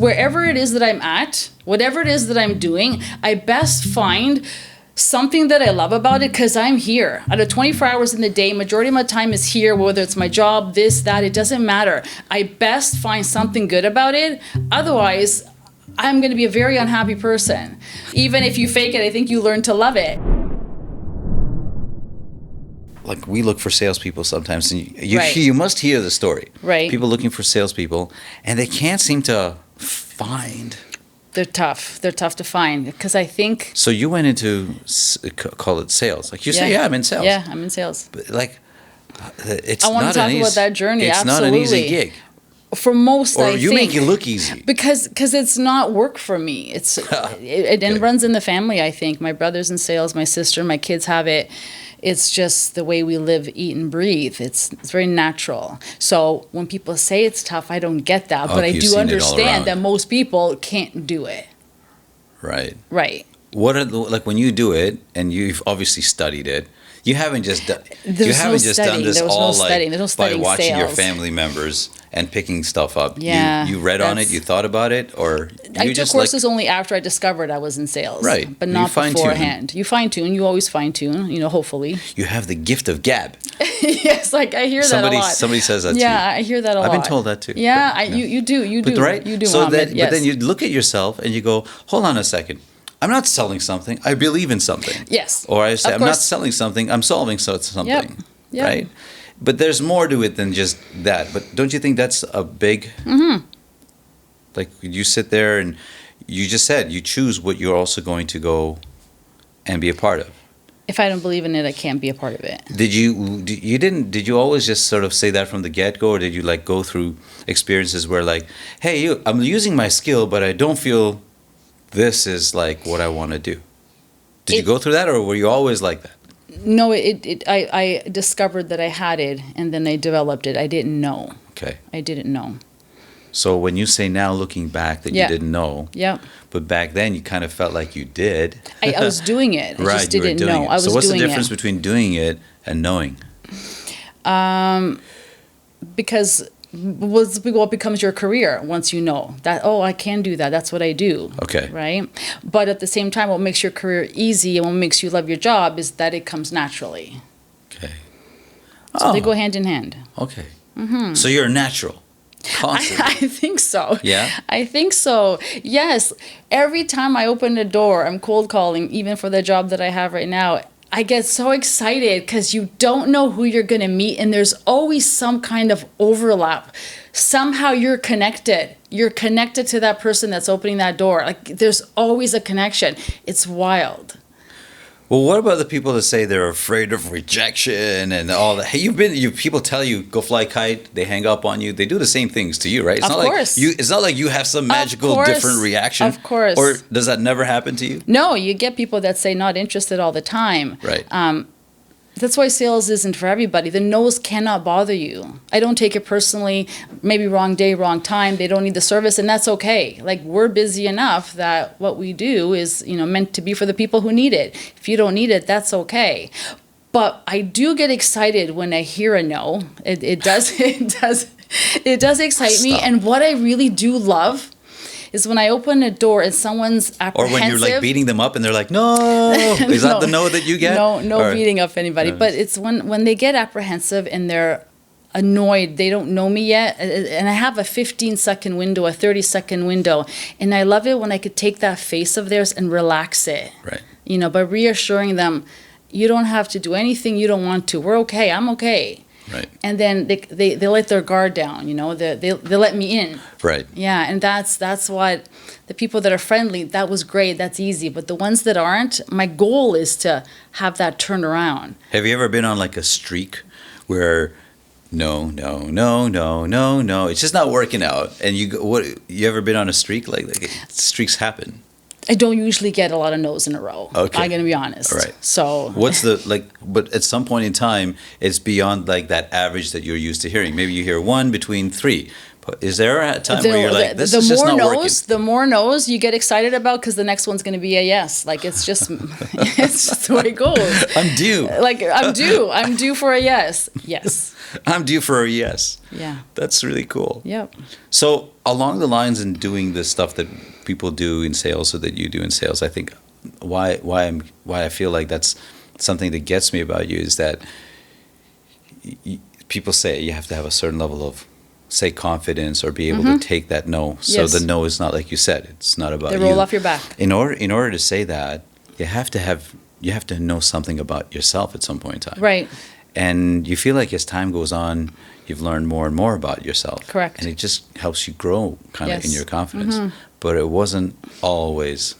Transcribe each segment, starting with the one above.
Wherever it is that I'm at, whatever it is that I'm doing, I best find something that I love about it, because I'm here. Out of 24 hours in the day, majority of my time is here, whether it's my job, this, that, it doesn't matter. I best find something good about it. Otherwise, I'm going to be a very unhappy person. Even if you fake it, I think you learn to love it. Like, we look for salespeople sometimes, and Right. you must hear the story. Right. People looking for salespeople, and they can't seem to find. They're tough. They're tough to find, because I think... So you went into, call it sales. Like you say, yeah, I'm in sales. Yeah, I'm in sales. But like, it's I want not to talk an easy, about that journey. It's Absolutely. not an easy gig. For most, Or I you think, make it look easy. because it's not work for me. It runs in the family. I think my brother's in sales, my sister, my kids have it. It's just the way we live, eat, and breathe. It's very natural. So when people say it's tough, I don't get that, but I you've do seen it all understand around. that most people can't do it. Right. Right. What are like when you do it, and you've obviously studied it? You haven't just done. There You was no haven't just done studying. this There was no all studying. There was no by studying watching your sales. family members and picking stuff up. Yeah, You read on it. that's- You thought about it, or I you took just courses only after I discovered I was in sales. Right. But You not fine-tune. beforehand. You fine-tune. You always fine-tune, hopefully. you have the gift of gab. Yes, like I hear that a lot. Somebody says that Yeah, to you. I hear that a lot. I've been told that too. Yeah, But, you do. But, right? You do, So Mohammed, yes. But then you look at yourself and you go, hold on a second. I'm not selling something. I believe in something. Yes. Or I say, Of I'm not course. selling something. I'm solving something. Yep. Right? But there's more to it than just that. But don't you think that's a big... Mm-hmm. Like, you sit there and you just said you choose what you're also going to go and be a part of. If I don't believe in it, I can't be a part of it. Did you always just sort of say that from the get-go, or did you like go through experiences where like, hey, I'm using my skill, but I don't feel this is like what I want to do? Did you go through that, or were you always like that? No, I discovered that I had it, and then I developed it. I didn't know. Okay. I didn't know. So when you say now looking back that Yeah. you didn't know, Yep. but back then you kind of felt like you did. I was doing it. I Right, just you were didn't doing know. it. I was So what's the doing difference it. between doing it and knowing? Because what becomes your career once you know that, oh, I can do that. That's what I do. Okay. Right? But at the same time, what makes your career easy and what makes you love your job is that it comes naturally. Okay. So they go hand in hand. Okay. Mm-hmm. So you're natural. Constantly. I think so. Yeah? I think so. Yes. Every time I open a door, I'm cold calling, even for the job that I have right now. I get so excited because you don't know who you're going to meet, and there's always some kind of overlap. Somehow you're connected. You're connected to that person that's opening that door. Like, there's always a connection. It's wild. Well, what about the people that say they're afraid of rejection and all that? Hey, people tell you go fly a kite, they hang up on you, they do the same things to you, right? It's Of not course. Like it's not like you have some magical course. different reaction. Of course. Or does that never happen to you? No, you get people that say not interested all the time. Right. That's why sales isn't for everybody. The no's cannot bother you. I don't take it personally. Maybe wrong day, wrong time. They don't need the service, and that's okay. Like, we're busy enough that what we do is, meant to be for the people who need it. If you don't need it, that's okay. But I do get excited when I hear a no. It does excite me. Stop. And what I really do love is when I open a door and someone's Or apprehensive. when you're like beating them up and they're like, no. Is that the no that you get? No Or- beating up anybody. But it's when they get apprehensive and they're annoyed, they don't know me yet. And I have a 15-second window, a 30-second window. And I love it when I could take that face of theirs and relax it. Right. By reassuring them, you don't have to do anything you don't want to. We're okay. I'm okay. Right. And then they let their guard down, they let me in. Right. Yeah, and that's what the people that are friendly, that was great, that's easy. But the ones that aren't, my goal is to have that turn around. Have you ever been on like a streak where no, it's just not working out, and you ever been on a streak like streaks happen? I don't usually get a lot of no's in a row. Okay. I'm going to be honest. All right. So What's but at some point in time, it's beyond like that average that you're used to hearing. Maybe you hear 1 between 3. Is there a time where you're like, this is just not working? The more no's you get excited about, because the next one's going to be a yes. Like, it's just, it's just the way it goes. I'm due. Like, I'm due for a yes. Yes. I'm due for a yes. Yeah. That's really cool. Yep. So along the lines in doing the stuff that people do in sales, or that you do in sales, I think why I feel like that's something that gets me about you is that people say you have to have a certain level of, say, confidence, or be able to take that no. So Yes. the no is not, like you said, it's not about They you. roll off your back. In order to say that, you have to know something about yourself at some point in time. Right. And you feel like as time goes on, you've learned more and more about yourself. Correct. And it just helps you grow kind of in Yes. your confidence. But it wasn't always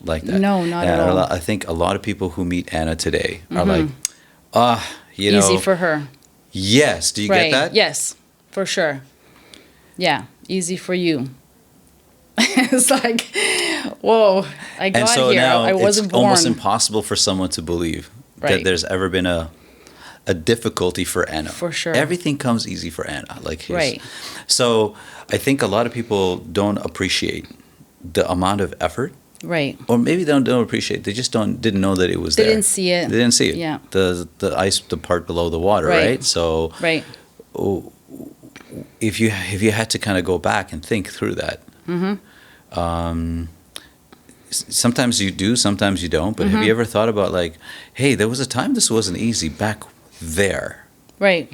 like that. No, not And at all. I think a lot of people who meet Anna today are like, you Easy know. for her. Yes. Do you Right. get that? Yes, for sure. Yeah. Easy for you. It's like, whoa, I got And so here. now I wasn't it's born. almost impossible for someone to believe that Right. there's ever been a difficulty for Anna. For sure. Everything comes easy for Anna. Right. So I think a lot of people don't appreciate the amount of effort, Right. or maybe they don't appreciate. They just didn't know that it was They there. didn't see it. They didn't see it. Yeah. The ice, the part below the water, Right. right? So Right. if you had to kind of go back and think through that, sometimes you do, sometimes you don't. But have you ever thought about, like, hey, there was a time this wasn't easy back there? Right.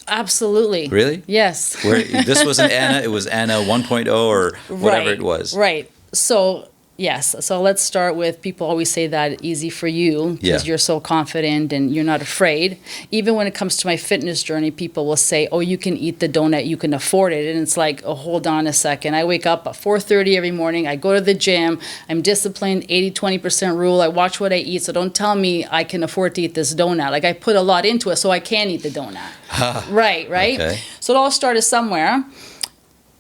Absolutely. Really? Yes. Where this wasn't Anna, it was Anna 1.0 or whatever Right. it was. Right. So, yes. So let's start with, people always say that easy for you because Yeah. you're so confident and you're not afraid. Even when it comes to my fitness journey, people will say, oh, you can eat the donut, you can afford it. And it's like, oh, hold on a second. I wake up at 4:30 every morning. I go to the gym. I'm disciplined, 80-20% rule. I watch what I eat. So don't tell me I can afford to eat this donut. Like, I put a lot into it so I can eat the donut. Right. Okay. So it all started somewhere.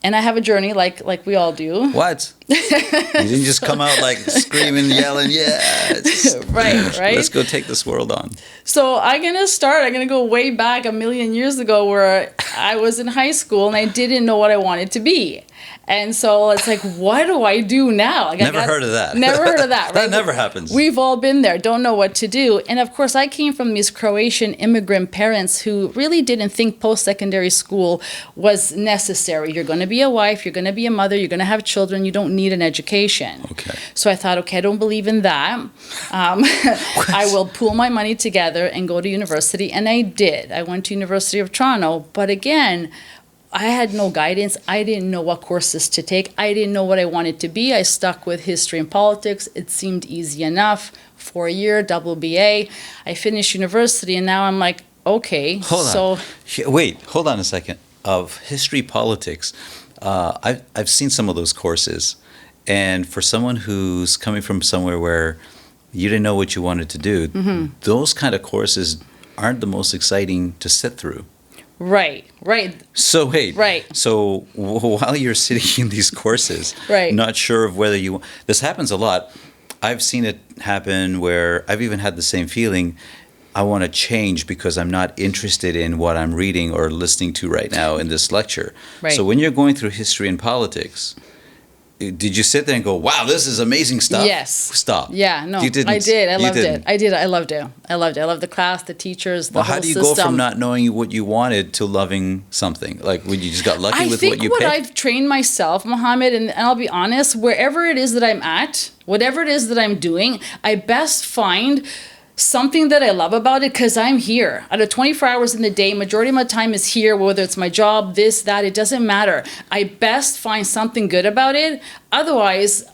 And I have a journey like we all do. What? You didn't just come out like screaming, yelling, yes. Right. Let's go take this world on. So I'm gonna go way back a million years ago, where I was in high school and I didn't know what I wanted to be. And so it's like, what do I do now? Like, Never heard of that. Never heard of that, right? That never happens. We've all been there, don't know what to do. And of course, I came from these Croatian immigrant parents who really didn't think post-secondary school was necessary. You're going to be a wife, you're going to be a mother, you're going to have children, you don't need an education. Okay. So I thought, okay, I don't believe in that. I will pool my money together and go to university. And I did. I went to University of Toronto. But again, I had no guidance. I didn't know what courses to take. I didn't know what I wanted to be. I stuck with history and politics. It seemed easy enough. 4-year, double BA. I finished university, and now I'm like, okay. Hold on. Wait, hold on a second. Of history, politics, I've seen some of those courses. And for someone who's coming from somewhere where you didn't know what you wanted to do, those kind of courses aren't the most exciting to sit through. Right. So wait. Right. So while you're sitting in these courses, Right. not sure of whether you, this happens a lot. I've seen it happen where I've even had the same feeling. I want to change because I'm not interested in what I'm reading or listening to right now in this lecture. Right. So when you're going through history and politics, did you sit there and go, wow, this is amazing stuff? Yes. Stop. Yeah, no, You didn't. I did. I You loved it. didn't. I did. I loved it. I loved it. I loved the class, the teachers, the Well, whole how do you system. go from not knowing what you wanted to loving something? Like, when you just got lucky with what you picked? I've trained myself, Mohammed, and I'll be honest, wherever it is that I'm at, whatever it is that I'm doing, I best find something that I love about it, because I'm here. Out of 24 hours in the day, majority of my time is here, whether it's my job, this, that, it doesn't matter. I best find something good about it. Otherwise,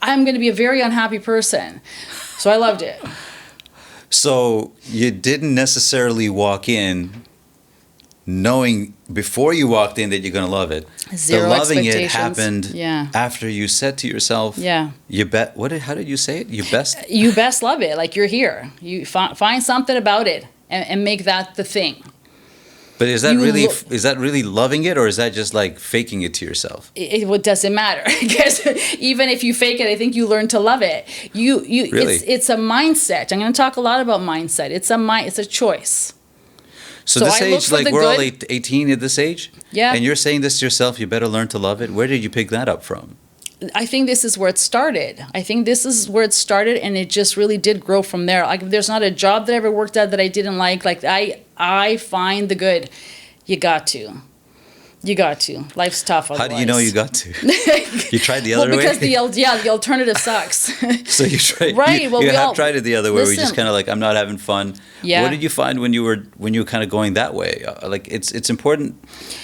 I'm going to be a very unhappy person. So I loved it. So you didn't necessarily walk in knowing before you walked in that you're going to love it. Zero the loving it expectations. happened after you said to yourself, Yeah. you bet. How did you say it? You best love it. Like, you're here. You find something about it and make that the thing. But is that really loving it, or is that just like faking it to yourself? It doesn't matter, because even if you fake it, I think you learn to love it. Really? It's a mindset. I'm going to talk a lot about mindset. It's a choice. So So this I look age, for like the we're all good. 18 at this age? Yeah. And you're saying this to yourself, you better learn to love it. Where did you pick that up from? I think this is where it started. I think this is where it started, and it just really did grow from there. Like, there's not a job that I ever worked at that I didn't like. Like, I find the good. You got to. You got to. Life's tough How otherwise. do you know you got to? You tried the other Well, because way? the alternative sucks. So you tried, Right, well, you we have all- tried it the other way, where you're just listen. kind of like, I'm not having fun. Yeah. What did you find when you were kind of going that way? Like, it's important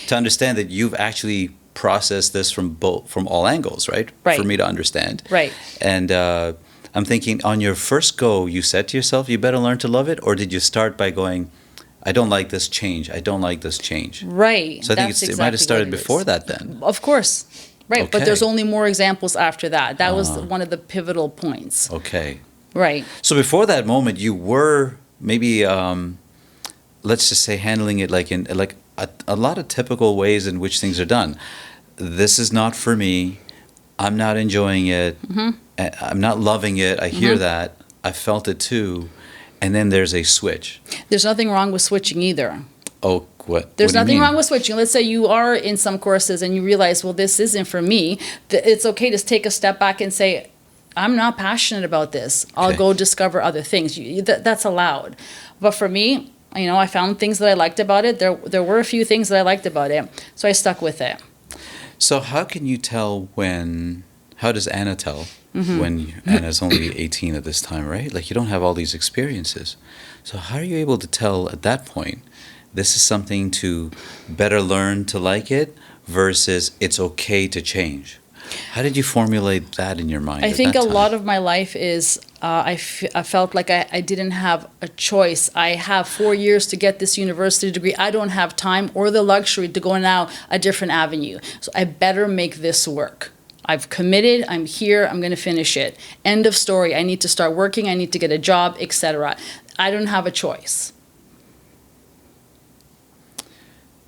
to understand that you've actually processed this from all angles, right? Right. For me to understand. Right. And I'm thinking, on your first go, you said to yourself, you better learn to love it, or did you start by going, I don't like this change. I don't like this change. Right. So I think That's it might exactly have started what it is. before that then. Of course. Right. Okay. But there's only more examples after that. That was one of the pivotal points. Okay. Right. So before that moment, you were maybe, let's just say, handling it like in like a lot of typical ways in which things are done. This is not for me. I'm not enjoying it. I'm not loving it. I hear that. I felt it too. And then there's a switch. There's nothing wrong with switching either. Oh, what? There's what do you nothing mean? wrong with switching. Let's say you are in some courses and you realize, well, this isn't for me. It's okay to take a step back and say, I'm not passionate about this. I'll Okay. go discover other things. That's allowed. But for me, I found things that I liked about it. There were a few things that I liked about it. So I stuck with it. So how can you tell how does Anna tell when Anna's only 18 at this time, right? Like, you don't have all these experiences. So how are you able to tell at that point, this is something to better learn to like it versus it's okay to change? How did you formulate that in your mind? I think a lot of my life is I felt like I didn't have a choice. I have 4 years to get this university degree. I don't have time or the luxury to go now a different avenue. So I better make this work. I've committed. I'm here. I'm going to finish it. End of story. I need to start working. I need to get a job, etc. I don't have a choice.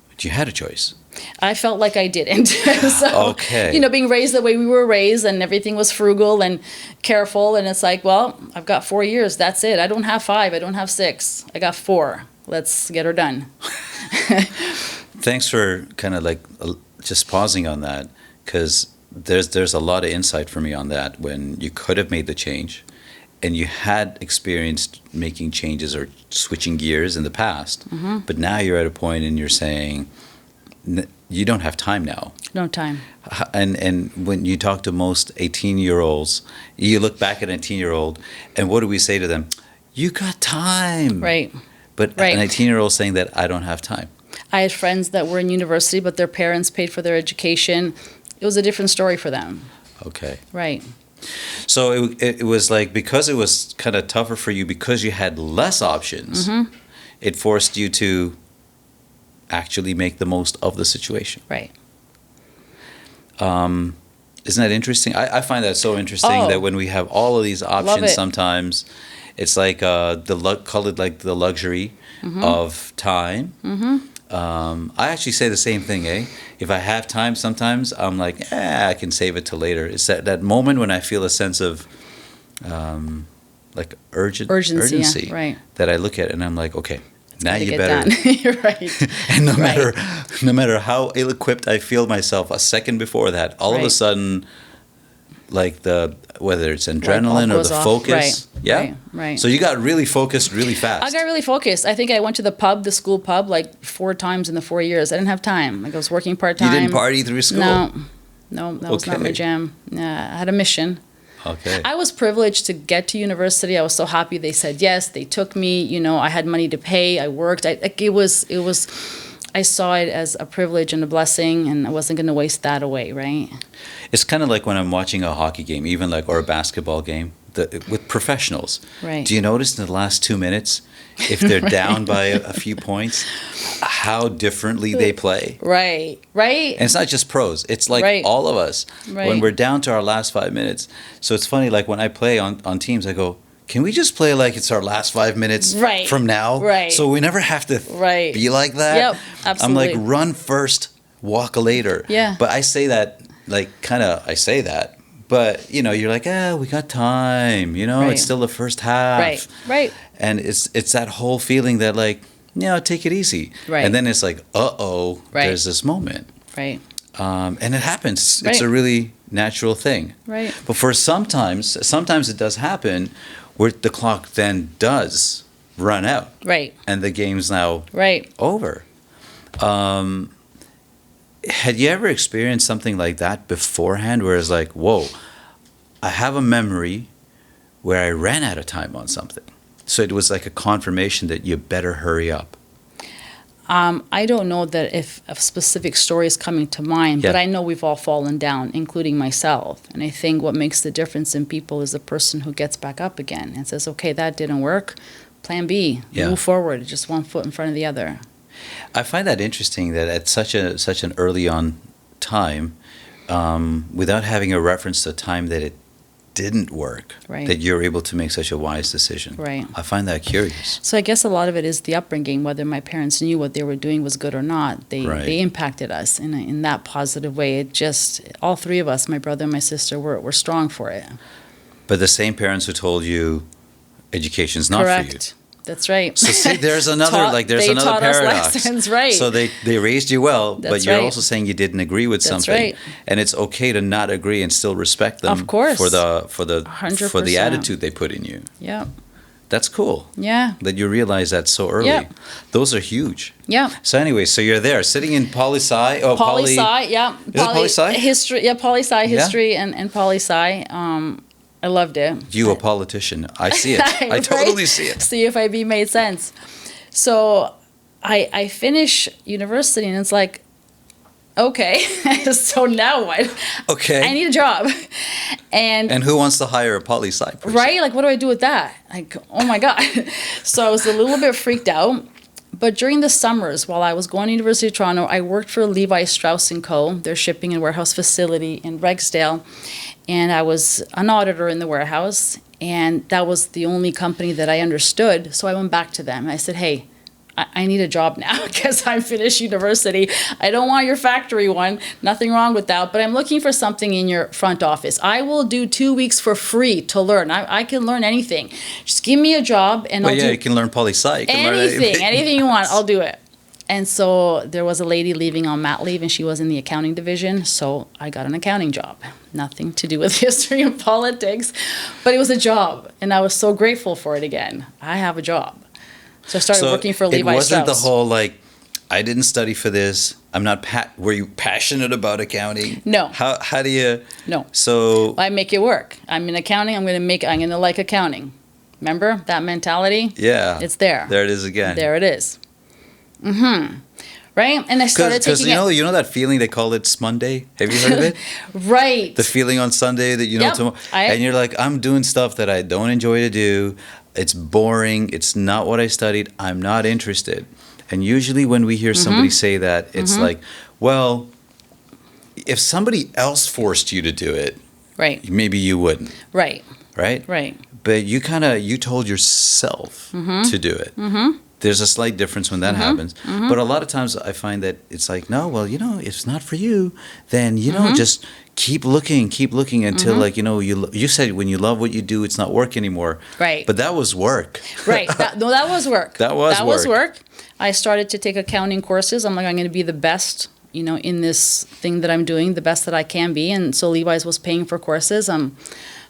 But you had a choice. I felt like I didn't. So, Okay. being raised the way we were raised and everything was frugal and careful. And it's like, well, I've got 4 years. That's it. I don't have 5. I don't have 6. I got 4. Let's get her done. Thanks for kind of like just pausing on that, because there's a lot of insight for me on that. When you could have made the change and you had experienced making changes or switching gears in the past, but now you're at a point and you're saying you don't have time now. No time. And when you talk to most 18-year-olds, you look back at an 18-year-old and what do we say to them? You got time. Right. But Right. an 18-year-old saying that I don't have time. I had friends that were in university, but their parents paid for their education. It was a different story for them. Okay. Right. So it was like, because it was kind of tougher for you because you had less options, it forced you to actually make the most of the situation. Right. Isn't that interesting? I find that so interesting that when we have all of these options, it. sometimes it's like call it like the luxury of time. I actually say the same thing, eh? If I have time, sometimes I'm like, I can save it till later. It's that moment when I feel a sense of like urgency yeah, right. that I look at and I'm like, okay, now Gotta you get better. done. You're right. And Right. no matter how ill-equipped I feel myself a second before that, all of a Right. sudden, like whether it's adrenaline or goes the off. focus, Right. yeah, Right. So you got really focused really fast. I got really focused. I think I went to the school pub, like 4 times in the 4 years. I didn't have time. Like, I was working part-time. You didn't party through school. No, that was not my Okay. jam. Yeah, I had a mission. Okay. I was privileged to get to university. I was so happy they said yes. They took me. I had money to pay. I worked. It was. I saw it as a privilege and a blessing, and I wasn't going to waste that away. Right. It's kind of like when I'm watching a hockey game, even or a basketball game, with professionals. Right. Do you notice in the last 2 minutes, if they're down by a few points, how differently they play? Right. Right. And it's not just pros. It's like Right. all of us. Right. When we're down to our last 5 minutes. So it's funny, like when I play on teams, I go, can we just play like it's our last 5 minutes Right. from now? Right. So we never have to Right. be like that. Yep, absolutely. I'm like, run first, walk later. Yeah. But I say that, I say that. But, you're like, we got time. Right. It's still the first half. Right. Right. And it's that whole feeling that like, take it easy. Right. And then it's like, uh-oh, Right. there's this moment. Right. And it happens. Right. It's a really natural thing. Right. But sometimes it does happen where the clock then does run out. Right. And the game's now Right. over. Had you ever experienced something like that beforehand where it's like, whoa, I have a memory where I ran out of time on something? So it was like a confirmation that you better hurry up. I don't know that if a specific story is coming to mind, but Yeah. I know we've all fallen down, including myself. And I think what makes the difference in people is the person who gets back up again and says, okay, that didn't work. Plan B, Yeah. move forward, just one foot in front of the other. I find that interesting that at such an early on time, without having a reference to a time that it didn't work, Right. that you're able to make such a wise decision. Right. I find that curious. So I guess a lot of it is the upbringing, whether my parents knew what they were doing was good or not. Right. They impacted us in that positive way. It just, all three of us, my brother and my sister, were strong for it. But the same parents who told you education's not for you. Correct. That's right. So see, there's another They another taught us paradox. lessons, right. So they raised you well, but That's you're right. also saying you didn't agree with That's something, right. and it's okay to not agree and still respect them. Of course. for the 100%. attitude they put in you. Yeah. That's cool. Yeah. That you realize that so early. Yeah. Those are huge. Yeah. So anyway, so you're there sitting in poli-sci. Oh, Poli-sci, yeah. Is it poli-sci? History, yeah, poli-sci, Yeah? history and poli-sci. I loved it. You a politician. I see it. I Right? totally see it. CFIB made sense. So I finish university and it's like, okay, so now what? Okay. I need a job. And who wants to hire a poli-sci person? right, like what do I do with that? Like, oh my God. So I was a little bit freaked out. But during the summers, while I was going to University of Toronto, I worked for Levi Strauss & Co., their shipping and warehouse facility in Rexdale. And I was an auditor in the warehouse. And that was the only company that I understood. So I went back to them. I said, hey, I need a job now because I'm finished university. I don't want your factory one. Nothing wrong with that. But I'm looking for something in your front office. I will do 2 weeks for free to learn. I can learn anything. Just give me a job and Well, I'll yeah, do you can learn poli-sci. You can learn anything you want. I'll do it. And so there was a lady leaving on mat leave, and she was in the accounting division. So I got an accounting job. Nothing to do with history and politics, but it was a job. And I was so grateful for it again. I have a job. So I started working for Levi Strauss. It wasn't the whole like, I didn't study for this. I'm not. Were you passionate about accounting? No. How do you? No. So I make it work. I'm in accounting. I'm going to like accounting. Remember that mentality? yeah, It's there. There it is again. There it is. Right? And I started taking because you know that feeling, they call it Monday. Have you heard of it? Right. The feeling on Sunday that Yep. tomorrow, and you're like, I'm doing stuff that I don't enjoy to do. It's boring. It's not what I studied. I'm not interested. And usually when we hear somebody say that, it's like, well, if somebody else forced you to do it, Right. maybe you wouldn't, Right. right? Right. But you told yourself to do it. There's a slight difference when that happens. But a lot of times I find that it's like, no, well, if it's not for you, then, just keep looking until you said when you love what you do, it's not work anymore. Right. But that was work. Right. That was work. That was work. I started to take accounting courses. I'm like, I'm going to be the best, in this thing that I'm doing, the best that I can be. And so Levi's was paying for courses. I'm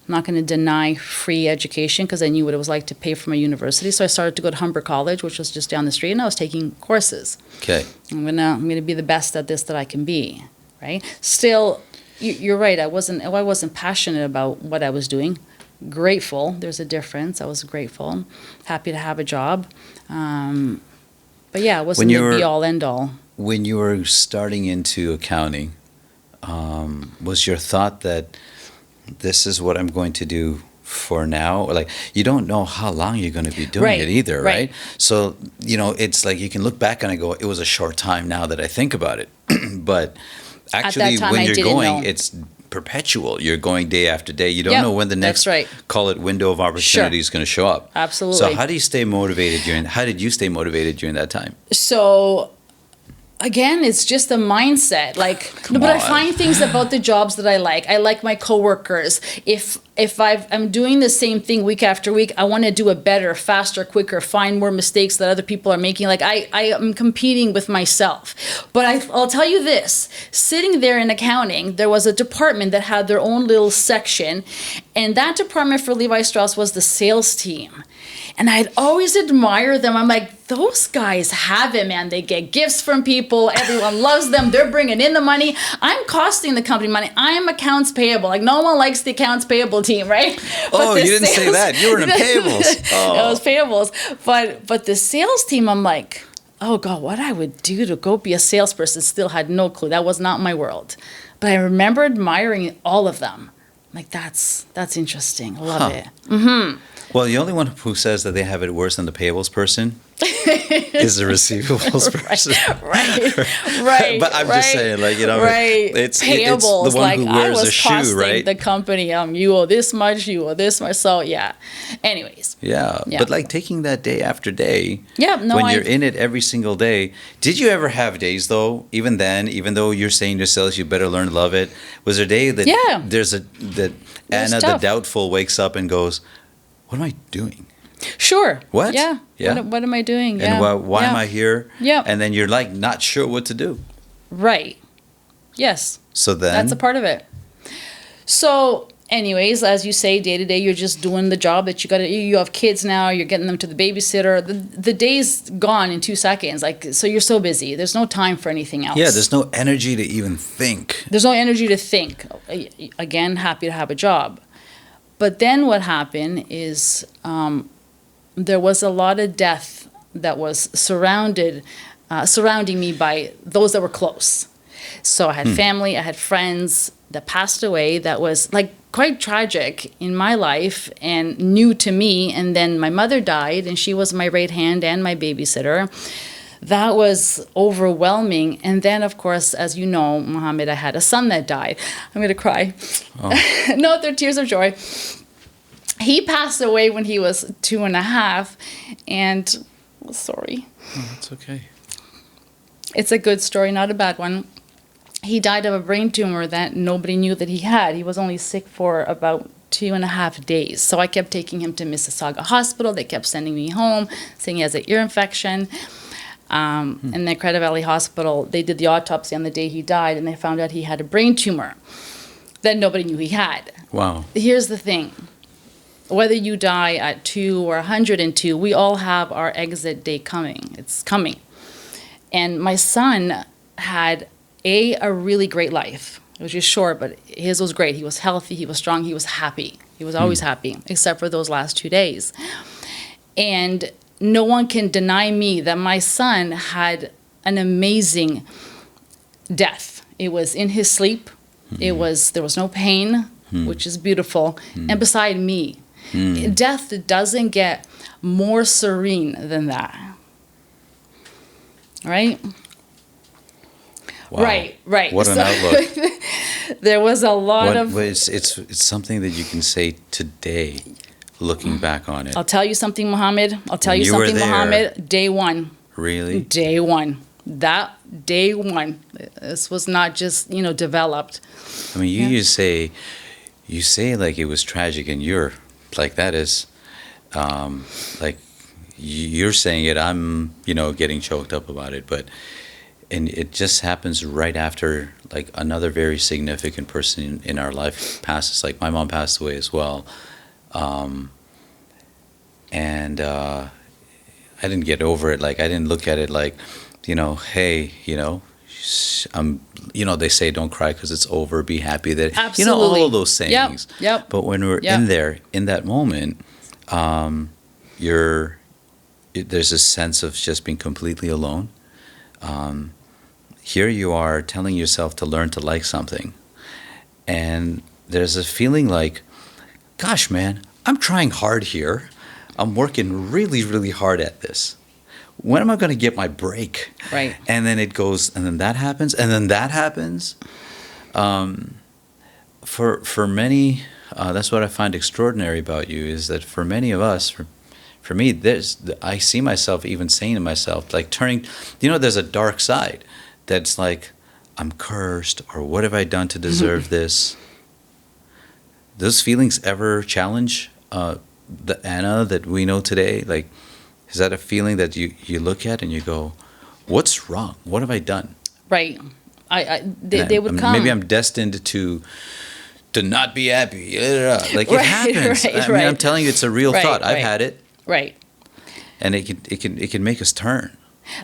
not going to deny free education because I knew what it was like to pay for my university. So I started to go to Humber College, which was just down the street, and I was taking courses. Okay. I'm gonna be the best at this that I can be, right? Still, you're right. I wasn't passionate about what I was doing. Grateful. There's a difference. I was grateful, happy to have a job, but yeah, it wasn't the be all end all. When you were starting into accounting, was your thought that this is what I'm going to do for now? Or like, you don't know how long you're going to be doing it either, right? So, it's like you can look back and I go, it was a short time now that I think about it. But actually, time, when I you're didn't going, know. it's perpetual. You're going day after day. You don't know when the next, call it window of opportunity is going to show up. Absolutely. So how did you stay motivated during that time? So, again, it's just a mindset. Like, but I find things about the jobs that I like. I like my coworkers. If if I'm doing the same thing week after week, I want to do it better, faster, quicker, find more mistakes that other people are making. Like I am competing with myself. But I'll tell you this, sitting there in accounting, there was a department that had their own little section, and that department for Levi Strauss was the sales team. And I'd always admire them. I'm like, those guys have it, man. They get gifts from people. Everyone loves them. They're bringing in the money. I'm costing the company money. I'm accounts payable. Like, no one likes the accounts payable team, right? Oh, you didn't say that. You were in payables. Oh. It was payables. But the sales team, I'm like, oh, God, what I would do to go be a salesperson, still had no clue. That was not my world. But I remember admiring all of them. I'm like, that's interesting. I love it. Mm-hmm. Well, the only one who says that they have it worse than the payables person is the receivables person. Right. But I'm just saying, like, you know, it's payables. It's the one like, who wears I was a shoe, costing right? the company, you owe this much, you owe this much. So, yeah. Anyways. Yeah. But, like, taking that day after day, when you're in it every single day. Did you ever have days, though, even then, even though you're saying to yourself you better learn to love it, was there a day that that Anna, the doubtful, wakes up and goes, what am I doing? Sure. What? Yeah. What am I doing? And why am I here? Yeah. And then you're like not sure what to do. Right. Yes. So then that's a part of it. So anyways, as you say, day to day, you're just doing the job that you got to. You have kids now. You're getting them to the babysitter. The day's gone in 2 seconds. Like, so you're so busy. There's no time for anything else. Yeah, there's no energy to even think. There's no energy to think. Again, happy to have a job. But then what happened is there was a lot of death that was surrounding me by those that were close. So I had family, I had friends that passed away that was like quite tragic in my life and new to me. And then my mother died, and she was my right hand and my babysitter. That was overwhelming. And then, of course, as you know, Mohammed, I had a son that died. I'm going to cry. Oh. No, they're tears of joy. He passed away when he was 2.5, and sorry. Oh, that's okay. It's a good story, not a bad one. He died of a brain tumor that nobody knew that he had. He was only sick for about 2.5 days. So I kept taking him to Mississauga Hospital. They kept sending me home, saying he has an ear infection. And then Credit Valley Hospital, they did the autopsy on the day he died, and they found out he had a brain tumor that nobody knew he had. Wow. Here's the thing. Whether you die at 2 or 102, we all have our exit day coming. It's coming. And my son had a really great life. It was just short, but his was great. He was healthy, he was strong, he was happy. He was always happy, except for those last 2 days. And no one can deny me that my son had an amazing death. It was in his sleep. There was no pain, which is beautiful. And beside me, death doesn't get more serene than that. Right? Wow. Right. What an outlook. There was a lot of... It's something that you can say today, looking back on it. I'll tell you something, Mohammed. Day one. Really? Day one. That day one. This was not just, developed. I mean, you say like it was tragic, and you're like, that is, like, you're saying it, I'm, getting choked up about it, and it just happens right after, like, another very significant person in our life passes. Like, my mom passed away as well. And I didn't get over it. Like, I didn't look at it like, hey, they say don't cry because it's over, be happy that, Absolutely. all of those sayings. Yep. But when we're in there, in that moment, there's a sense of just being completely alone. Here you are telling yourself to learn to like something. And there's a feeling like, gosh, man, I'm trying hard here. I'm working really, really hard at this. When am I going to get my break? Right. And then it goes, and then that happens, and then that happens. For many, that's what I find extraordinary about you, is that for many of us, for me, I see myself even saying to myself, like turning, there's a dark side that's like, I'm cursed, or what have I done to deserve this? those feelings ever challenge the Anna that we know today? Like, is that a feeling that you look at and you go, what's wrong? What have I done? Right. They would come. Maybe I'm destined to not be happy. Like, it Right, happens. right, I mean, right. I'm telling you, it's a real Right, thought. I've right. had it, Right. and it can make us turn.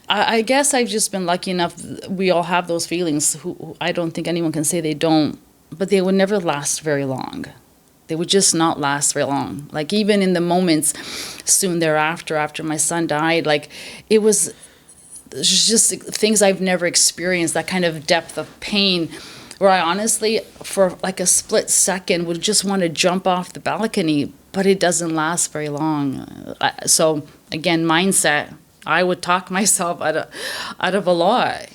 I guess I've just been lucky enough. We all have those feelings. Who I don't think anyone can say they don't, but they would never last very long. They would just not last very long. Like, even in the moments soon thereafter, after my son died, like, it was just things I've never experienced, that kind of depth of pain, where I honestly, for like a split second, would just want to jump off the balcony, but it doesn't last very long. So again, mindset, I would talk myself out of a lot.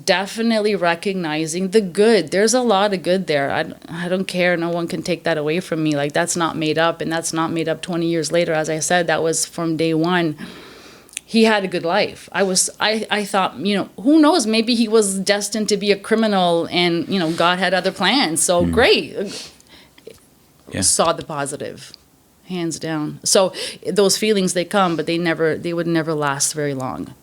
Definitely recognizing the good. There's a lot of good there. I don't care. No one can take that away from me. Like, that's not made up, and that's not made up 20 years later. As I said, that was from day one. He had a good life. I thought, who knows, maybe he was destined to be a criminal, and, God had other plans. So great. Yeah. Saw the positive, hands down. So those feelings, they come, but they would never last very long.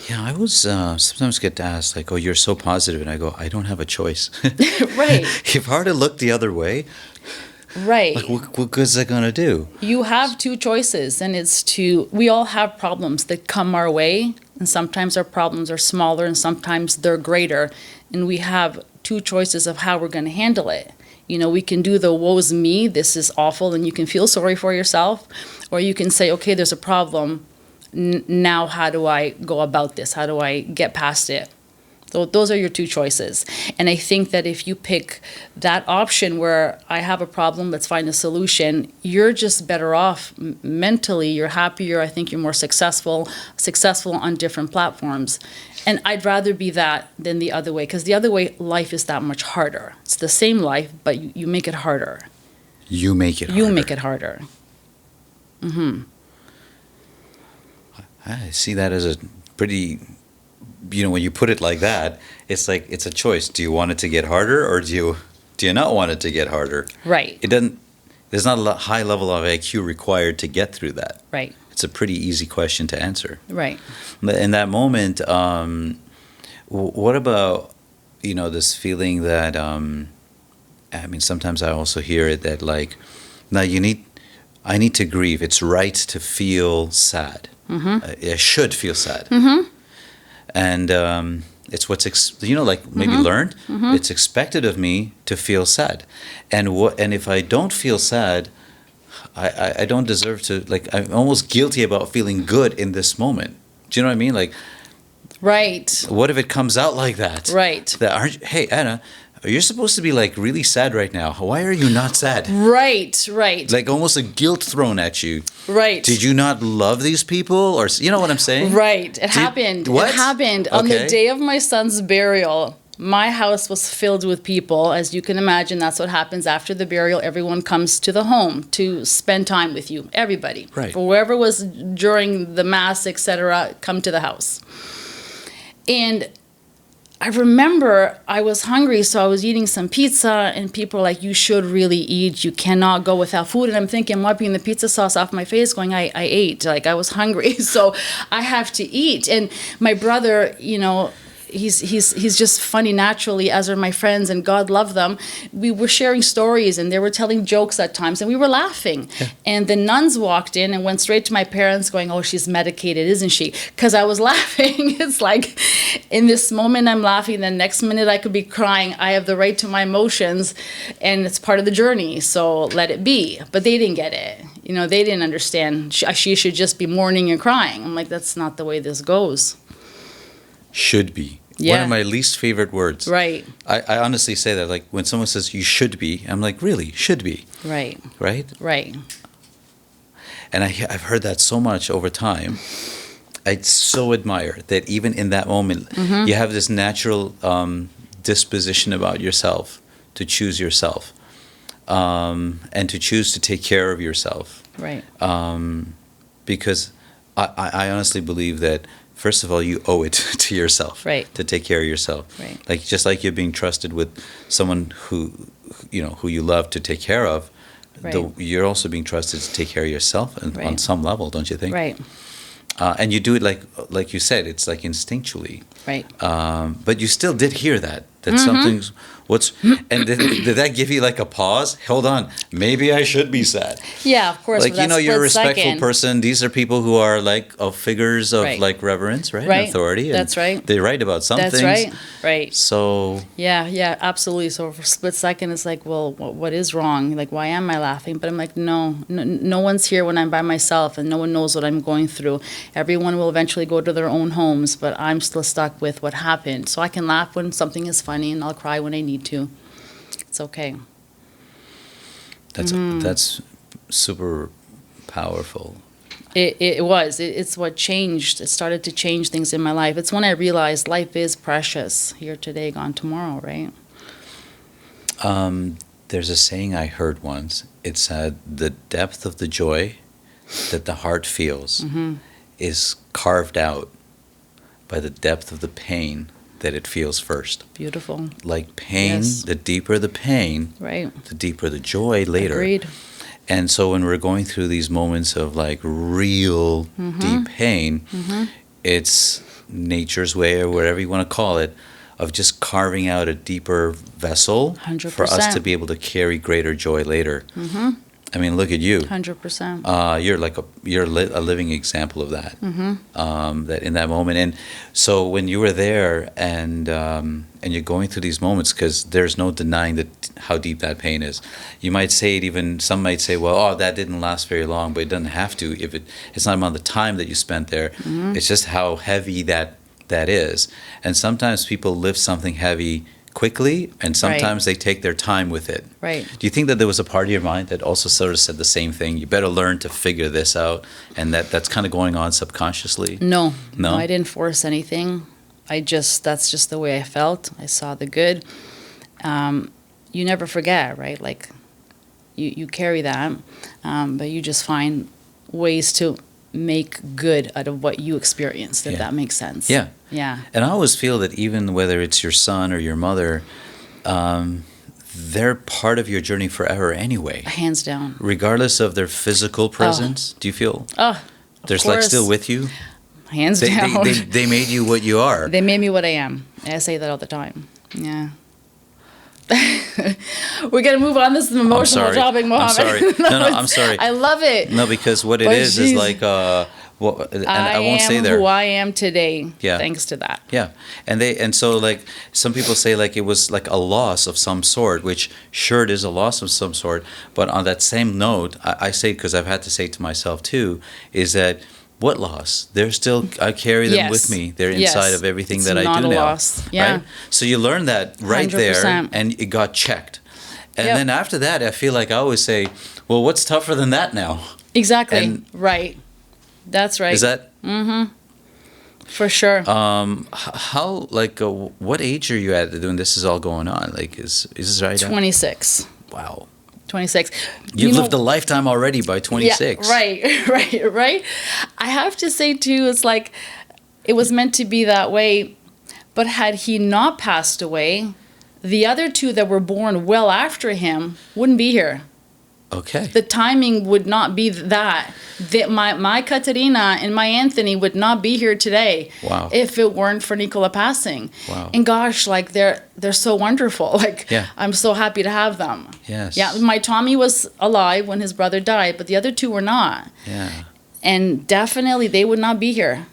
Yeah, I was sometimes get asked, like, oh, you're so positive. And I go, I don't have a choice. Right. If I were to look the other way, Right. like, what good is that going to do? You have two choices, and we all have problems that come our way, and sometimes our problems are smaller and sometimes they're greater, and we have two choices of how we're going to handle it. We can do the woe's me, this is awful, and you can feel sorry for yourself, or you can say, okay, there's a problem. Now how do I go about this? How do I get past it? So those are your two choices. And I think that if you pick that option where I have a problem, let's find a solution, you're just better off mentally. You're happier. I think you're more successful on different platforms. And I'd rather be that than the other way, because the other way, life is that much harder. It's the same life, but you make it harder. You make it harder. You make it harder. Mm-hmm. I see that as a pretty, when you put it like that, it's like it's a choice. Do you want it to get harder, or do you not want it to get harder? Right. There's not a high level of IQ required to get through that. Right. It's a pretty easy question to answer. Right. In that moment, what about, this feeling that, sometimes I also hear it that, like, now I need to grieve. It's right to feel sad. Mm-hmm. I should feel sad. Mm-hmm. And it's what's maybe learned. Mm-hmm. It's expected of me to feel sad, and if I don't feel sad, I don't deserve to. Like, I'm almost guilty about feeling good in this moment. Do you know what I mean? Like, right. What if it comes out like that? Right. Hey, Anna, you're supposed to be, like, really sad right now. Why are you not sad? Right. Like, almost a guilt thrown at you. Right. Did you not love these people? Or, you know what I'm saying? Right. It happened. What? It happened on the day of my son's burial. My house was filled with people. As you can imagine, that's what happens after the burial. Everyone comes to the home to spend time with you. Everybody. Right. For whoever was during the mass, etc., come to the house. And I remember I was hungry, so I was eating some pizza, and people were like, you should really eat. You cannot go without food. And I'm thinking, I'm wiping the pizza sauce off my face going, I ate. Like, I was hungry, so I have to eat. And my brother, he's just funny naturally, as are my friends, and God love them. We were sharing stories, and they were telling jokes at times, and we were laughing. Yeah. And the nuns walked in and went straight to my parents going, oh, she's medicated, isn't she? Because I was laughing. It's like, in this moment I'm laughing, the next minute I could be crying. I have the right to my emotions, and it's part of the journey, so let it be. But they didn't get it. They didn't understand. She should just be mourning and crying. I'm like, that's not the way this goes. Should be. Yeah. One of my least favorite words. Right. I honestly say that. Like, when someone says you should be, I'm like, really? Should be? Right. Right? Right. And I've heard that so much over time. I so admire that even in that moment, mm-hmm. you have this natural disposition about yourself to choose yourself, and to choose to take care of yourself. Right. Because I honestly believe that, first of all, you owe it to yourself, right, to take care of yourself. Right. Like, just like you're being trusted with someone who you love to take care of, Right. you're also being trusted to take care of yourself on Right. some level, don't you think? Right. And you do it like you said, it's like instinctually. Right. But you still did hear that something's and did that give you like a pause? Hold on, maybe I should be sad. Yeah, of course. Like, for that you're a split respectful second. person. These are people who are like of figures of Right. like reverence, right? Right. And authority. And That's right. They write about some That's things. right. Right. So Yeah, absolutely. So for a split second, it's like, well, what is wrong? Like, why am I laughing? But I'm like, no one's here when I'm by myself, and no one knows what I'm going through. Everyone will eventually go to their own homes, but I'm still stuck with what happened. So I can laugh when something is funny, and I'll cry when I need to. It's okay. that's super powerful. It was. It's what changed. It started to change things in my life. It's when I realized life is precious. Here today, gone tomorrow, right? There's a saying I heard once. It said, the depth of the joy that the heart feels is carved out by the depth of the pain that it feels first. Beautiful. Like pain, Yes. the deeper the pain, Right. the deeper the joy later. Agreed. And so when we're going through these moments of like real deep pain, it's nature's way, or whatever you want to call it, of just carving out a deeper vessel for us 100%. to be able to carry greater joy later. I mean, look at you. 100%. You're a living example of that. That in that moment, and so when you were there, and you're going through these moments, because there's no denying that how deep that pain is. You might say it even. Some might say, "Well, that didn't last very long," but it doesn't have to. If it's not about the time that you spent there. It's just how heavy that is. And sometimes people lift something heavy quickly, and sometimes they take their time with it. Right. Do you think that there was a part of your mind that also sort of said the same thing? You better learn to figure this out, and that's kind of going on subconsciously? No, No? I didn't force anything. That's just the way I felt. I saw the good. You never forget, right? Like, you carry that, but you just find ways to make good out of what you experienced, if that makes sense. Yeah. Yeah. And I always feel that even whether it's your son or your mother, they're part of your journey forever anyway. Hands down. Regardless of their physical presence, do you feel Oh, they're like still with you? Hands They, down. they made you what you are. They made me what I am. I say that all the time. Yeah. We're gonna move on. This is an emotional sorry. topic, Mohammed. I'm sorry. No, I'm sorry. I love it. No, because what it But is geez. like, and I won't say am there. who I am today. Yeah. Thanks to that. Yeah, and so like some people say like it was like a loss of some sort, which sure it is a loss of some sort. But on that same note, I say, because I've had to say to myself too, is that what loss? They're still, I carry them Yes. with me. They're Yes. inside of everything It's that I not do a now. loss. Yeah. Right? So you learn that right there, 100%. and it got checked. And Yep. then after that, I feel like I always say, well, what's tougher than that now? Exactly. And- right. That's right. Is that? For sure. How, like, what age are you at when this is all going on? Like, is this right? 26. Wow. 26. You've lived a lifetime already by 26. Yeah, right. I have to say, too, it's like it was meant to be that way. But had he not passed away, the other two that were born well after him wouldn't be here. Okay. The timing would not be that. My Katerina and my Anthony would not be here today. Wow. If it weren't for Nicola passing. Wow. And gosh, like they're so wonderful. Like Yeah. I'm so happy to have them. Yes. Yeah, my Tommy was alive when his brother died, but the other two were not. Yeah. And definitely they would not be here.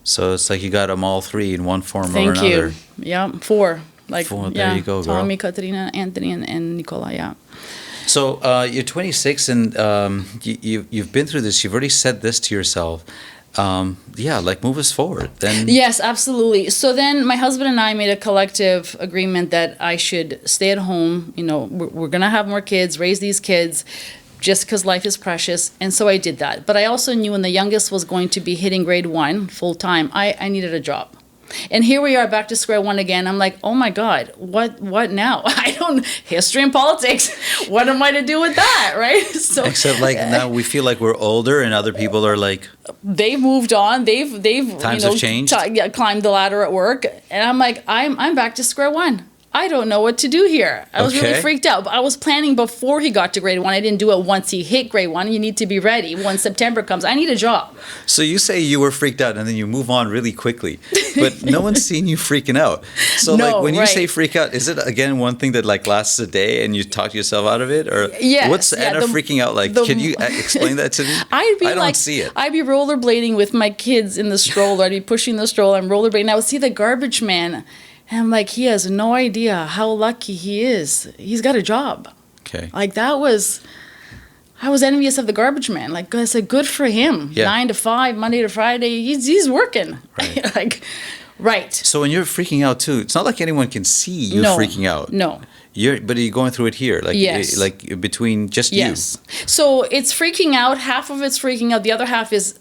So it's like you got them all three in one form or Thank another. you. Yeah, four. Like Four, yeah, there you go, girl. Tommy, Katerina, Anthony, and Nicola. Yeah. So you're 26, and you've been through this. You've already said this to yourself. Yeah, like move us forward. Then Yes, absolutely. So then my husband and I made a collective agreement that I should stay at home. You know, we're going to have more kids, raise these kids, just because life is precious. And so I did that. But I also knew when the youngest was going to be hitting grade 1 full time, I needed a job. And here we are back to square one again. I'm like, oh my God, what now? History and politics. What am I to do with that, right? So except like now we feel like we're older, and other people are like, they've moved on. They've Times have changed. climbed the ladder at work, and I'm like, I'm back to square one. I don't know what to do here. I was really Okay. freaked out. I was planning before he got to grade 1. I didn't do it once he hit grade 1. You need to be ready. When September comes, I need a job. So you say you were freaked out and then you move on really quickly, but no one's seen you freaking out. So No, like when you right. say freak out, is it again one thing that like lasts a day and you talk yourself out of it, or Yes, what's yeah, Anna freaking out like? Can you explain that to me? I don't see it. I'd be rollerblading with my kids in the stroller. I'd be pushing the stroller. I'm rollerblading. I would see the garbage man, and I'm like, he has no idea how lucky he is. He's got a job. Okay. Like I was envious of the garbage man. Like I said, good for him. Yeah. 9 to 5, Monday to Friday. He's working. Right. Right. So when you're freaking out too, it's not like anyone can see you No, freaking out. No. But you're going through it here, like Yes. like between just Yes. So it's freaking out. Half of it's freaking out. The other half is,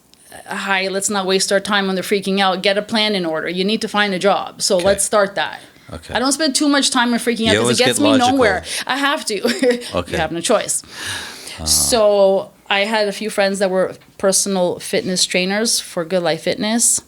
hi, let's not waste our time when they're freaking out. Get a plan in order. You need to find a job. So let's start that. Okay. I don't spend too much time on freaking out You because it always gets get me logical. nowhere. I have to. Okay. You have no choice. So I had a few friends that were personal fitness trainers for Good Life Fitness.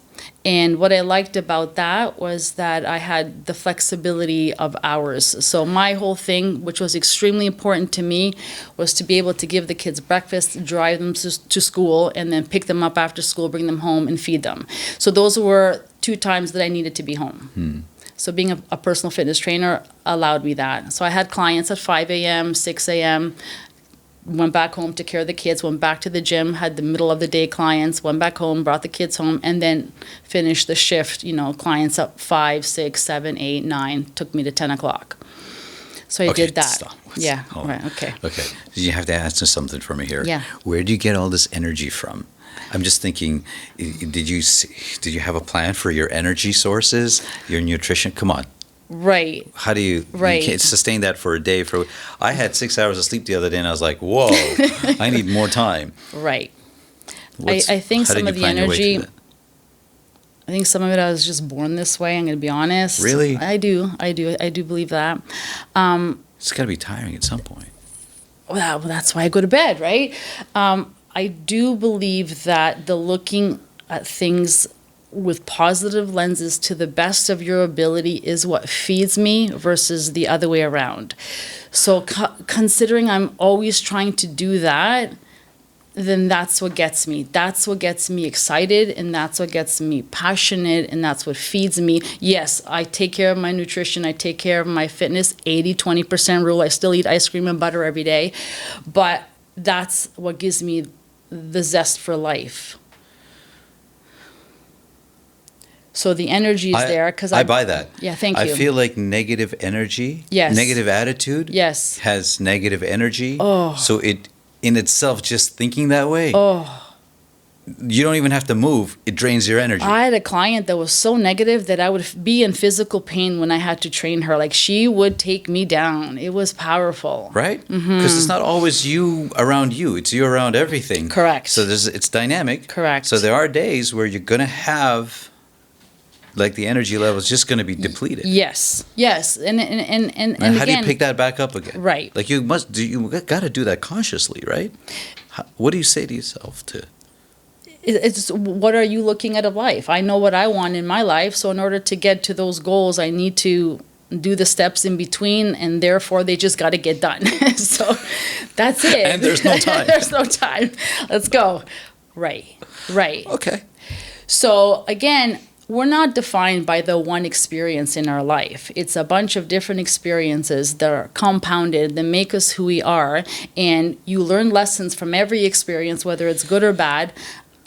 And what I liked about that was that I had the flexibility of hours. So my whole thing, which was extremely important to me, was to be able to give the kids breakfast, drive them to school, and then pick them up after school, bring them home, and feed them. So those were 2 times that I needed to be home. So being a personal fitness trainer allowed me that. So I had clients at 5 a.m., 6 a.m., went back home, took care of the kids, went back to the gym, had the middle of the day clients, went back home, brought the kids home, and then finished the shift, clients up 5, 6, 7, 8, 9, took me to 10 o'clock. So I did that. Stop. Yeah, Hold on. right, okay. Okay. You have to answer something for me here. Yeah. Where do you get all this energy from? I'm just thinking, did you have a plan for your energy sources, your nutrition? Come on. Right. How do you Right. can't sustain that for a day? I had 6 hours of sleep the other day, and I was like, whoa, I need more time. Right. What's- I think how did some you of the plan your way through energy, that? I think some of it I was just born this way, I'm going to be honest. Really? I do believe that. It's got to be tiring at some point. Well, that's why I go to bed, right? I do believe that the looking at things with positive lenses to the best of your ability is what feeds me versus the other way around. So considering I'm always trying to do that, then that's what gets me. That's what gets me excited, and that's what gets me passionate, and that's what feeds me. Yes, I take care of my nutrition. I take care of my fitness, 80-20% rule. I still eat ice cream and butter every day. But that's what gives me the zest for life. So the energy is there because I buy that. Yeah, thank you. I feel like negative energy, Yes. negative attitude, Yes. has negative energy. Oh. So it in itself, just thinking that way, Oh, you don't even have to move. It drains your energy. I had a client that was so negative that I would be in physical pain when I had to train her. Like she would take me down. It was powerful. Right? Because it's not always you around you. It's you around everything. Correct. So it's dynamic. Correct. So there are days where you're going to have, like the energy level is just going to be depleted. Yes. Yes. And Now, how again, do you pick that back up again? Right. Like you got to do that consciously, right? What do you say to yourself to? it's what are you looking at of life? I know what I want in my life. So in order to get to those goals, I need to do the steps in between, and therefore they just got to get done. So that's it. And there's no time. There's no time. Let's go. Right. Okay. So again, we're not defined by the one experience in our life. It's a bunch of different experiences that are compounded that make us who we are. And you learn lessons from every experience, whether it's good or bad.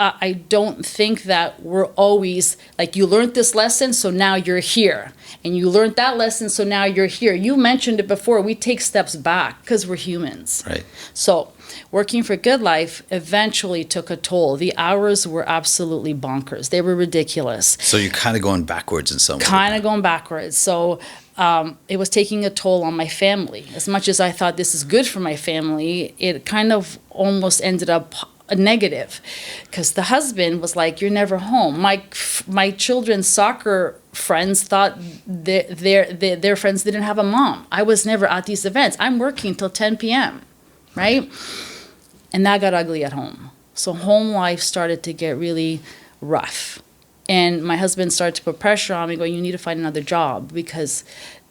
I don't think that we're always like, you learned this lesson, so now you're here. And you learned that lesson, so now you're here. You mentioned it before. We take steps back because we're humans. Right. So working for Good Life eventually took a toll. The hours were absolutely bonkers. They were ridiculous. So you're kind of going backwards in some way. Kind of going backwards. So it was taking a toll on my family. As much as I thought this is good for my family, it kind of almost ended up a negative, because the husband was like, "You're never home." My children's soccer friends thought their friends didn't have a mom. I was never at these events. I'm working till 10 p.m., right? And that got ugly at home. So home life started to get really rough. And my husband started to put pressure on me, going, "You need to find another job," because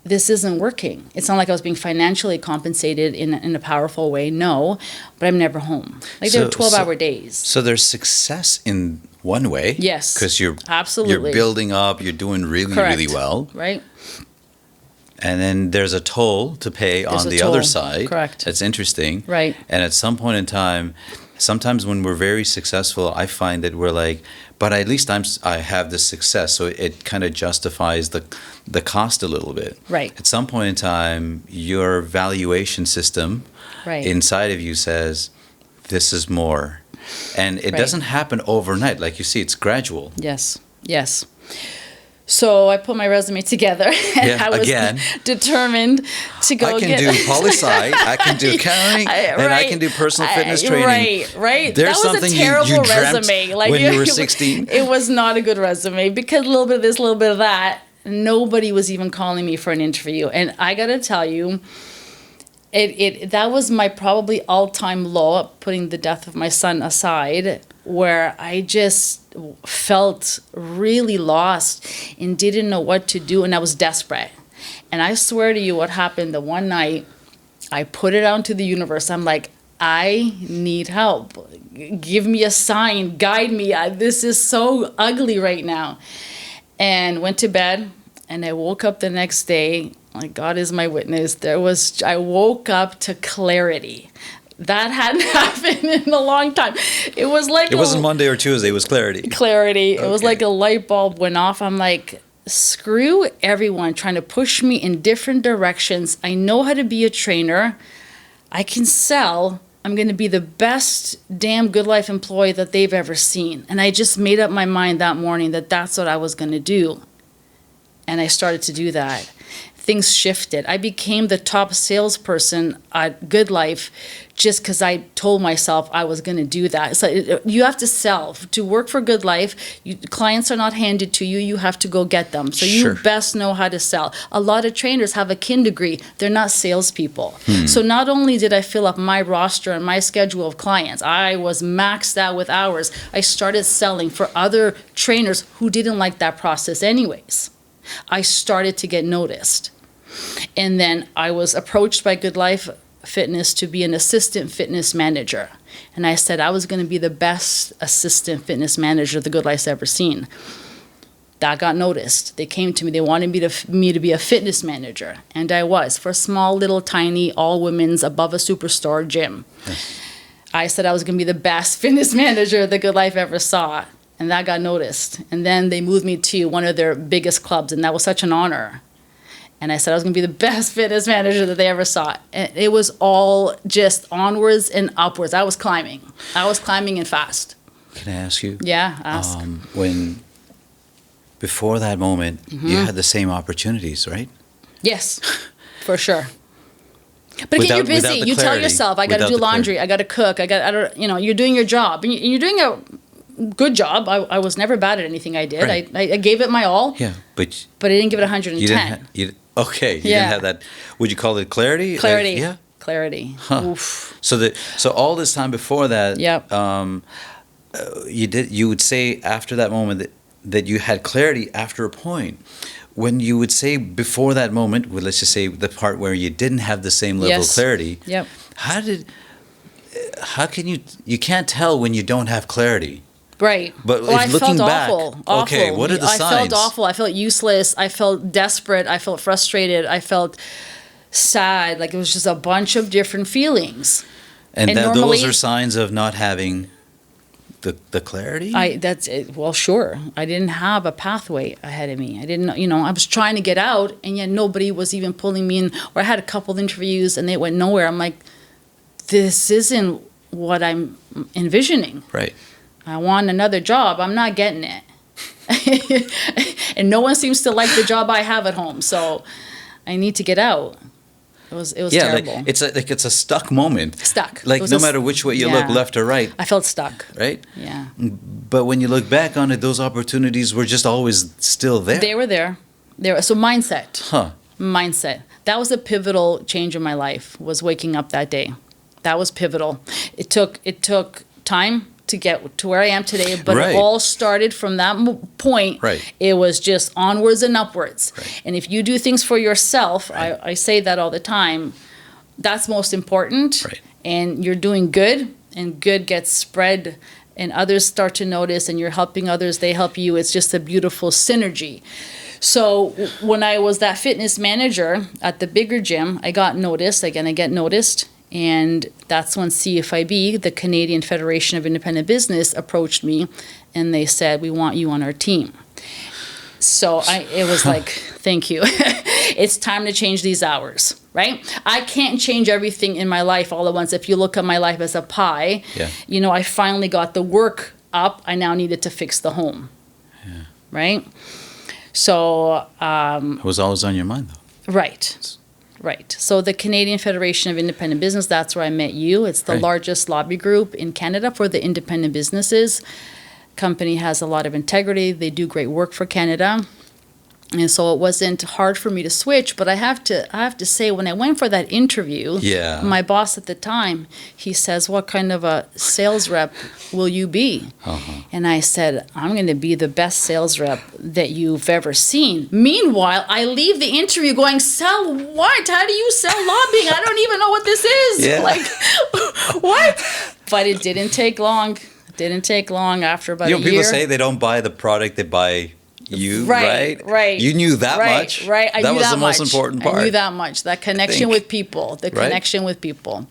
this isn't working. It's not like I was being financially compensated in a powerful way, no, but I'm never home. Like there are 12-hour days. So there's success in one way. Yes. Because you're absolutely building up, you're doing really, really well. Right. And then there's a toll to pay on the other side. Correct. That's interesting. Right. And at some point in time, sometimes when we're very successful, I find that we're like, but at least I have this success, so it kind of justifies the cost a little bit. Right. At some point in time, your valuation system inside of you says, this is more. And it doesn't happen overnight. Like you see, it's gradual. Yes. Yes. So I put my resume together, and I was determined to go. I can do poli-sci, I can do accounting, and I can do personal fitness training. Right. There's that was something a terrible you dreamt resume. Like when you were 16. It was not a good resume because a little bit of this, a little bit of that. Nobody was even calling me for an interview, and I got to tell you, that was my probably all-time low, putting the death of my son aside, where I just felt really lost and didn't know what to do, and I was desperate. And I swear to you, what happened the one night, I put it out to the universe. I'm like, I need help. Give me a sign. Guide me. This is so ugly right now. And went to bed, and I woke up the next day. Like, God is my witness. I woke up to clarity. That hadn't happened in a long time. It was like... It wasn't Monday or Tuesday, it was clarity. Clarity. Okay. It was like a light bulb went off. I'm like, screw everyone trying to push me in different directions. I know how to be a trainer. I can sell. I'm going to be the best damn Good Life employee that they've ever seen. And I just made up my mind that morning that that's what I was going to do. And I started to do that. Things shifted. I became the top salesperson at Good Life just because I told myself I was going to do that. So you have to sell. To work for Good Life, clients are not handed to you. You have to go get them. So you best know how to sell. A lot of trainers have a kin degree. They're not salespeople. So not only did I fill up my roster and my schedule of clients, I was maxed out with hours. I started selling for other trainers who didn't like that process anyways. I started to get noticed. And then I was approached by Good Life Fitness to be an assistant fitness manager. And I said I was going to be the best assistant fitness manager the Good Life's ever seen. That got noticed. They came to me. They wanted me to be a fitness manager. And I was, for a small, little, tiny, all-women's, above a superstore gym. Yes. I said I was going to be the best fitness manager the Good Life ever saw. And that got noticed. And then they moved me to one of their biggest clubs, and that was such an honor. And I said I was going to be the best fitness manager that they ever saw. And it was all just onwards and upwards. I was climbing and fast. Can I ask you? Yeah, ask. When, before that moment, you had the same opportunities, right? Yes, for sure. But again, you're busy. You tell yourself, I got to do laundry. I got to cook. You're doing your job. And you're doing a good job. I was never bad at anything I did. Right. I gave it my all. Yeah, but I didn't give it 110. You didn't have that. Would you call it clarity? Clarity. Yeah. Clarity. Huh. Oof. So all this time before that, you would say after that moment that you had clarity after a point. When you would say before that moment, well, let's just say the part where you didn't have the same level of clarity. Yep. How can you can't tell when you don't have clarity. Right. But I looking felt back, awful. okay, what are the signs? I felt awful. I felt useless. I felt desperate. I felt frustrated. I felt sad. Like it was just a bunch of different feelings. And those are signs of not having the clarity? That's it. Well, sure. I didn't have a pathway ahead of me. I didn't, I was trying to get out, and yet nobody was even pulling me in. Or I had a couple of interviews, and they went nowhere. I'm like, this isn't what I'm envisioning. Right. I want another job. I'm not getting it. And no one seems to like the job I have at home. So I need to get out. It was terrible. Like it's a stuck moment. Stuck. Like no matter which way you look, left or right. I felt stuck. Right? Yeah. But when you look back on it, those opportunities were just always still there. They were there. So mindset. Huh. Mindset. That was a pivotal change in my life, was waking up that day. That was pivotal. It took time to get to where I am today, but Right. it all started from that point. Right. It was just onwards and upwards. Right. And if you do things for yourself, Right. I say that all the time, that's most important. Right. And you're doing good, and good gets spread, and others start to notice, and you're helping others, they help you. It's just a beautiful synergy. So when I was that fitness manager at the bigger gym, I got noticed. Again, I get noticed. And that's when CFIB, the Canadian Federation of Independent Business, approached me, and they said, we want you on our team. So it was like, thank you. It's time to change these hours, right? I can't change everything in my life all at once. If you look at my life as a pie, Yeah. I finally got the work up. I now needed to fix the home, right? So, It was always on your mind, though. Right. So the Canadian Federation of Independent Business, that's where I met you. It's the Right. largest lobby group in Canada for the independent businesses. Company has a lot of integrity. They do great work for Canada. And so it wasn't hard for me to switch, but I have to say, when I went for that interview, Yeah. my boss at the time, he says, what kind of a sales rep will you be? Uh-huh. And I said, I'm going to be the best sales rep that you've ever seen. Meanwhile, I leave the interview going, sell what? How do you sell lobbying? I don't even know what this is. Yeah. Like, what? But it didn't take long. It didn't take long after about a year. People say they don't buy the product, they buy you, right? Right. You knew that Right, much. right. I that knew was that the most much. important part. I knew that much. That connection think. with people. The Right. connection with people.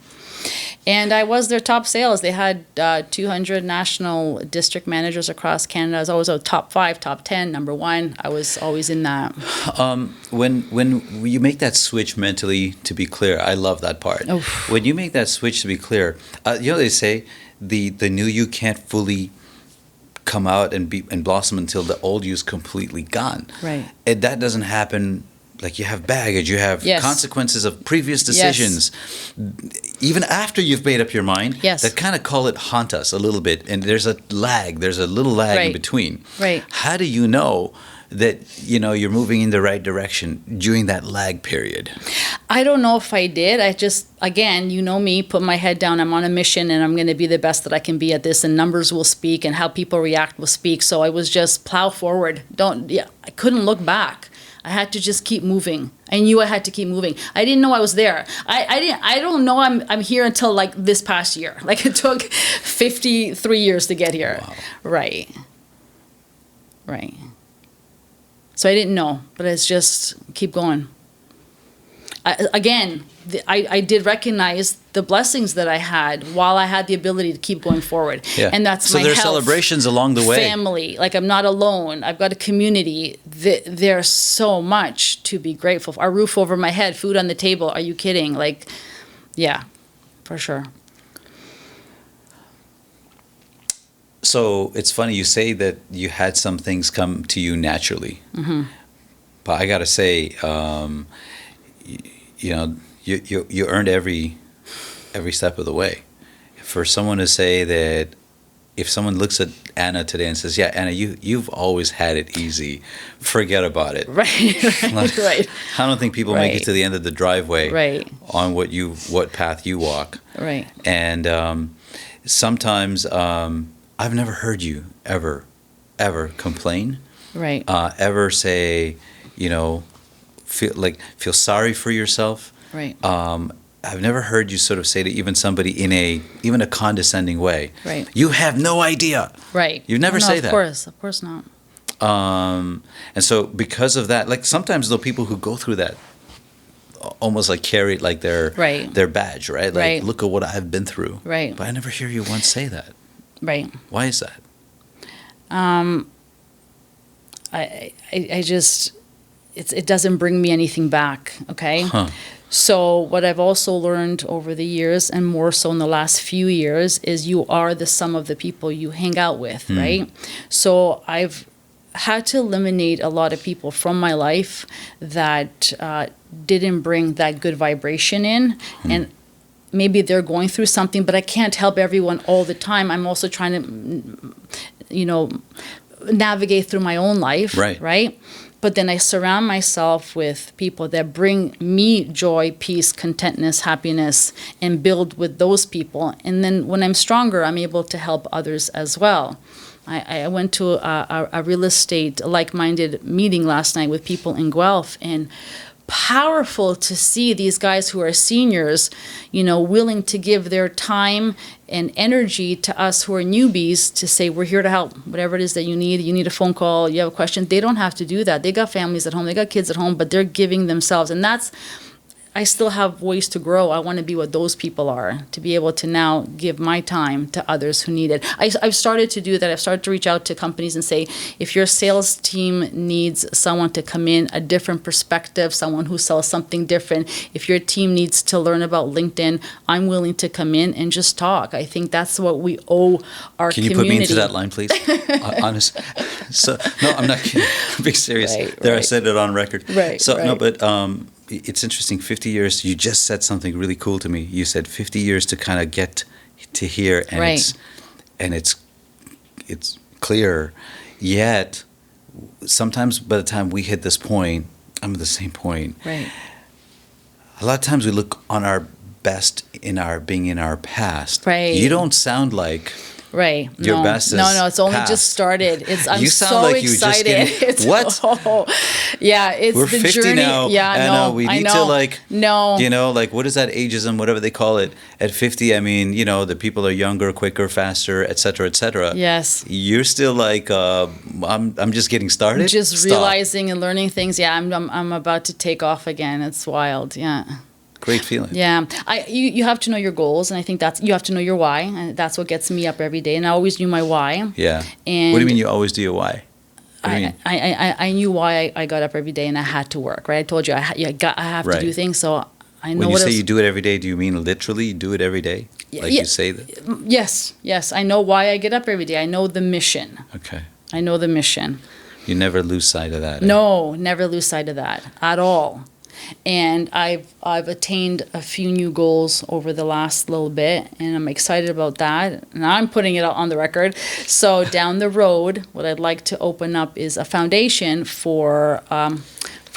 And I was their top sales. They had 200 national district managers across Canada. I was always a top 5, top 10, number 1. I was always in that. When you make that switch mentally to be clear, I love that part. Oof. When you make that switch to be clear, they say the new you can't fully come out and blossom until the old you is completely gone. Right. And that doesn't happen. Like, you have baggage, you have Yes. consequences of previous decisions, even after you've made up your mind. Yes. That kind of call it haunt us a little bit, and there's a little lag in Right. between. Right. How do you know that you're moving in the right direction during that lag period? I don't know if I did. I just, again, me, put my head down. I'm on a mission, and I'm going to be the best that I can be at this, and numbers will speak, and how people react will speak. So I was just plow forward. I couldn't look back. I had to just keep moving. I knew I had to keep moving. I didn't know I was there. I don't know I'm here until like this past year. Like, it took 53 years to get here. Wow. Right. So I didn't know, but it's just keep going. I did recognize the blessings that I had while I had the ability to keep going forward. Yeah. And that's so my there's health, celebrations along the way. family. Like, I'm not alone. I've got a community. There's so much to be grateful for. A roof over my head, food on the table. Are you kidding? Like, yeah, for sure. So it's funny you say that you had some things come to you naturally. Mm-hmm. But I got to say, you earned every step of the way. For someone to say that, if someone looks at Anna today and says, "Yeah, Anna, you've always had it easy," forget about it. Right. I don't think people make it to the end of the driveway on what path you walk. Right. And sometimes I've never heard you ever complain. Right. Ever say, feel sorry for yourself. Right. I've never heard you sort of say to even somebody in even a condescending way. Right. You have no idea. Right. You never say that. Of course not. And so because of that, like, sometimes though, people who go through that almost like carry it like their badge, right? Like, Right. look at what I've been through. Right. But I never hear you once say that. Right. Why is that? I just, it doesn't bring me anything back. Okay. Huh. So what I've also learned over the years, and more so in the last few years, is you are the sum of the people you hang out with, right? So I've had to eliminate a lot of people from my life that didn't bring that good vibration in. And maybe they're going through something, but I can't help everyone all the time. I'm also trying to, navigate through my own life, Right. But then I surround myself with people that bring me joy, peace, contentness, happiness, and build with those people. And then when I'm stronger, I'm able to help others as well. I went to a real estate like-minded meeting last night with people in Guelph, and powerful to see these guys who are seniors, willing to give their time and energy to us who are newbies to say, we're here to help. Whatever it is that you need a phone call, you have a question. They don't have to do that. They got families at home, they got kids at home, but they're giving themselves. And I still have ways to grow. I want to be what those people are, to be able to now give my time to others who need it. I've started to do that. I've started to reach out to companies and say, if your sales team needs someone to come in, a different perspective, someone who sells something different, if your team needs to learn about LinkedIn, I'm willing to come in and just talk. I think that's what we owe our community. Can you put me into that line, please? Honest. So, no, I'm not kidding. I'm being serious. I said it on record. Right. So, no, but it's interesting. 50 years. You just said something really cool to me. You said 50 years to kind of get to here, and it's clear. Yet, sometimes by the time we hit this point, I'm at the same point. Right. A lot of times we look on our best in our being in our past. Right. You don't sound like. Right. Your best is No, it's only past. just started. I'm You sound so like you excited. just getting, what? Yeah, it's We're the 50 journey. now. Yeah, Anna, we need to what is that ageism, whatever they call it. At 50, I mean, the people are younger, quicker, faster, et cetera, et cetera. Yes. You're still like, I'm just getting started. Just realizing and learning things. Yeah, I'm about to take off again. It's wild. Yeah. Great feeling. Yeah, you have to know your goals, and I think you have to know your why, and that's what gets me up every day. And I always knew my why. Yeah. And what do you mean you always do your why? I knew why I got up every day, and I had to work. Right? I told you I have to do things, so I know. When you say you do it every day, do you mean literally you do it every day? Like you say that? Yes. I know why I get up every day. I know the mission. Okay. I know the mission. You never lose sight of that. No, never lose sight of that at all. And I've attained a few new goals over the last little bit, and I'm excited about that. And I'm putting it out on the record. So down the road, what I'd like to open up is a foundation for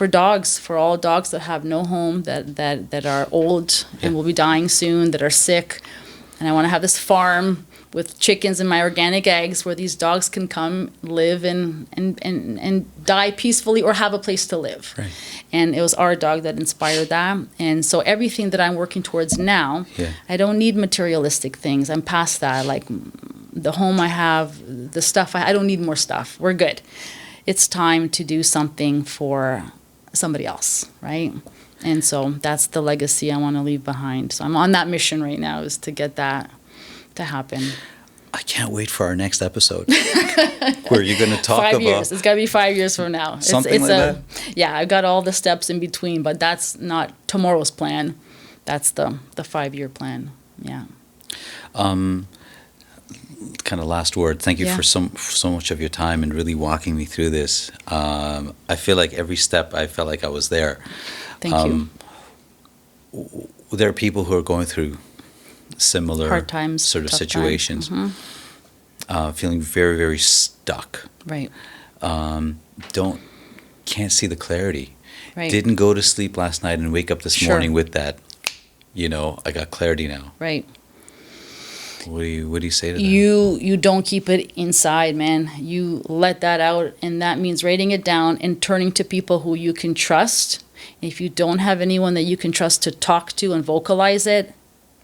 dogs, for all dogs that have no home, that are old and will be dying soon, that are sick. And I want to have this farm with chickens and my organic eggs where these dogs can come live and die peacefully or have a place to live. Right. And it was our dog that inspired that. And so everything that I'm working towards now, I don't need materialistic things. I'm past that. Like the home I have, the stuff I don't need more stuff. We're good. It's time to do something for somebody else, right? And so that's the legacy I want to leave behind. So I'm on that mission right now, is to get that to happen. I can't wait for our next episode where you're going to talk 5 about years. It's got to be 5 years from now. Something like that? Yeah, I've got all the steps in between, but that's not tomorrow's plan. That's the 5-year plan. Yeah. Kind of last word. Thank you for so much of your time and really walking me through this. I feel like every step I felt like I was there. Thank you. There are people who are going through similar hard times, sort of situations, feeling very, very stuck. Right. Can't see the clarity. Right. Didn't go to sleep last night and wake up this morning with that, I got clarity now. Right. What do you say to that? You don't keep it inside, man. You let that out, and that means writing it down and turning to people who you can trust. If you don't have anyone that you can trust to talk to and vocalize it,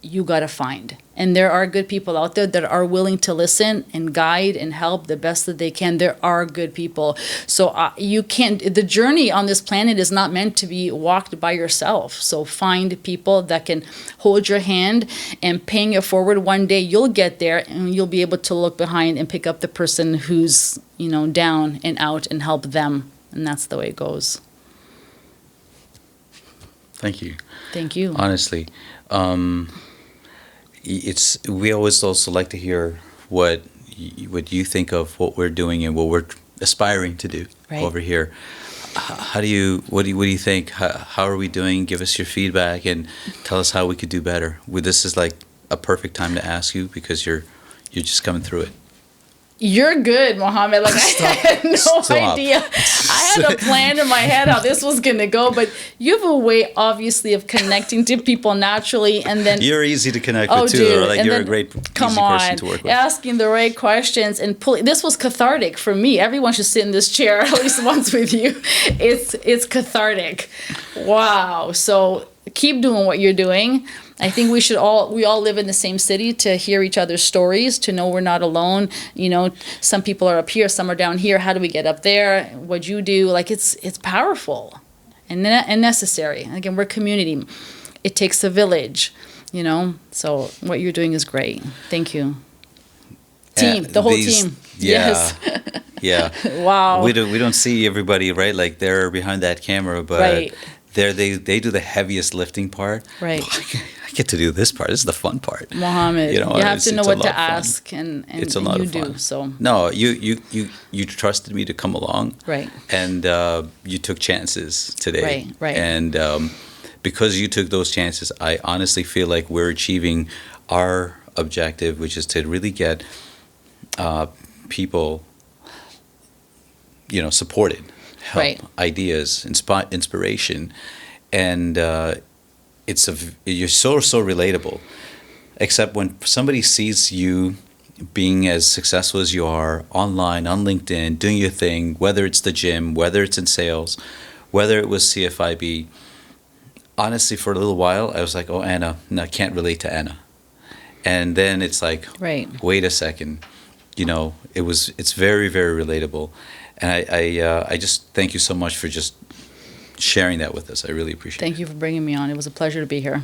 you got to find. And there are good people out there that are willing to listen and guide and help the best that they can. There are good people. So you can't, the journey on this planet is not meant to be walked by yourself. So find people that can hold your hand and paying it forward. One day you'll get there and you'll be able to look behind and pick up the person who's, down and out and help them. And that's the way it goes. Thank you. Thank you. Honestly. We always also like to hear what you think of what we're doing and what we're aspiring to do over here. What do you think? How are we doing? Give us your feedback and tell us how we could do better. This is like a perfect time to ask you because you're just coming through it. You're good, Mohammed. Like, I had no Stop. idea. I had a plan in my head how this was going to go, but you have a way, obviously, of connecting to people naturally, and then You're easy to connect with too. dude, Like and you're a then, great, come easy on, person to work with. asking the right questions and pulling. This was cathartic for me. Everyone should sit in this chair at least once with you. It's cathartic. Wow. So keep doing what you're doing. I think we all live in the same city to hear each other's stories, to know we're not alone. You know, some people are up here, some are down here. How do we get up there? What'd you do? Like, it's powerful and necessary. Again, we're community. It takes a village, you know. So what you're doing is great. Thank you. Team, the whole team. Yeah. Yes. Yeah. Wow. We don't see everybody, right? Like they're behind that camera, but Right. they do the heaviest lifting part. Right. I get to do this part. This is the fun part. Mohammed, You know, you have it's- to know it's a what lot to of fun. ask, and It's a lot you of fun. do. So No, you trusted me to come along. Right. And you took chances today. Right. And because you took those chances, I honestly feel like we're achieving our objective, which is to really get people, you know, supported, help, Right. ideas, inspiration, and you're so relatable. Except when somebody sees you being as successful as you are online, on LinkedIn, doing your thing, whether it's the gym, whether it's in sales, whether it was CFIB. Honestly, for a little while, I was like, "Oh, Anna, no, I can't relate to Anna." And then it's like, Right. wait a second, you know, it's very, very relatable, and I just thank you so much for just sharing that with us. I really appreciate it. thank you for bringing me on. It was a pleasure to be here.